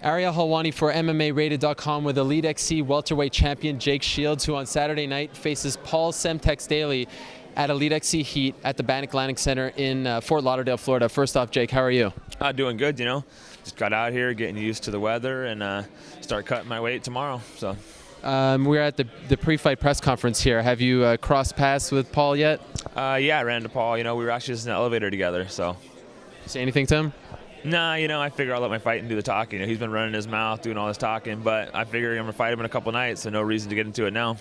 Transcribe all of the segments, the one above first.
Ariel Helwani for mmarated.com with Elite XC welterweight champion Jake Shields, who on Saturday night faces Paul Daley at Elite XC Heat at the Bannock Atlantic Center in Fort Lauderdale, Florida. First off, Jake, how are you? Doing good, you know. Just got out here, getting used to the weather, and start cutting my weight tomorrow. So. We're at the pre-fight press conference here. Have you crossed paths with Paul yet? Yeah, I ran into Paul. You know, we were actually just in the elevator together. So. Say anything to him? Nah, you know, I figure I'll let my fight and do the talking. You know, he's been running his mouth, doing all this talking, but I figure I'm going to fight him in a couple nights, so no reason to get into it now.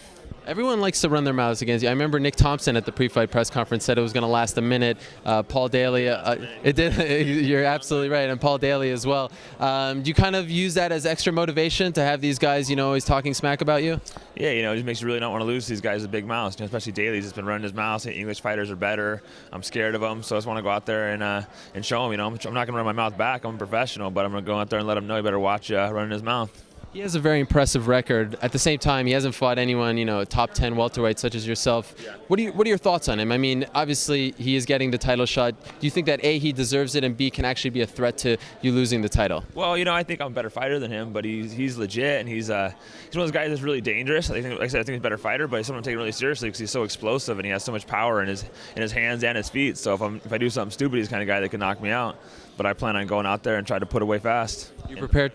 Everyone likes to run their mouths against you. I remember Nick Thompson at the pre-fight press conference said it was going to last a minute. Paul Daley, it did. You're absolutely right, and Paul Daley as well. Do you kind of use that as extra motivation to have these guys, you know, always talking smack about you? Yeah, you know, it just makes you really not want to lose these guys with big mouths. You know, especially Daley's just been running his mouth. English fighters are better. I'm scared of them, so I just want to go out there and show him. You know, I'm not going to run my mouth back. I'm a professional, but I'm going to go out there and let him know he better watch running his mouth. He has a very impressive record. At the same time, he hasn't fought anyone, you know, top 10 welterweight such as yourself. Yeah. What are your thoughts on him? I mean, obviously he is getting the title shot. Do you think that A, he deserves it, and B, can actually be a threat to you losing the title? Well, you know, I think I'm a better fighter than him, but he's legit, and he's one of those guys that's really dangerous. Like I said, I think he's a better fighter, but someone taking it really seriously because he's so explosive and he has so much power in his hands and his feet. So if I do something stupid, he's the kind of guy that can knock me out. But I plan on going out there and try to put away fast. You prepared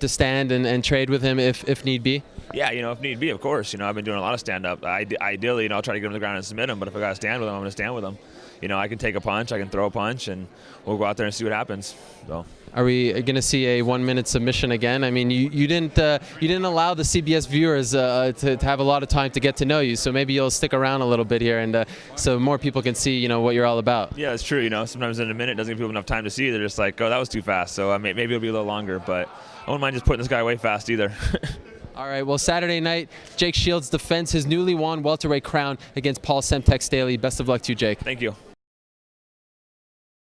to stand and trade with him if need be? Yeah, you know, if need be, of course. You know, I've been doing a lot of stand-up. Ideally, you know, I'll try to get him to the ground and submit him, but if I got to stand with him, I'm going to stand with him. You know, I can take a punch, I can throw a punch, and we'll go out there and see what happens. So. Are we going to see a 1-minute submission again? I mean, you didn't allow the CBS viewers to have a lot of time to get to know you, so maybe you'll stick around a little bit here, and so more people can see, you know, what you're all about. Yeah, it's true. You know, sometimes in a minute it doesn't give people enough time to see. They're just like, oh, that was too fast. So maybe it'll be a little longer, but I wouldn't mind just putting this guy away fast either. All right, well, Saturday night, Jake Shields defends his newly won welterweight crown against Paul Daley. Best of luck to you, Jake. Thank you.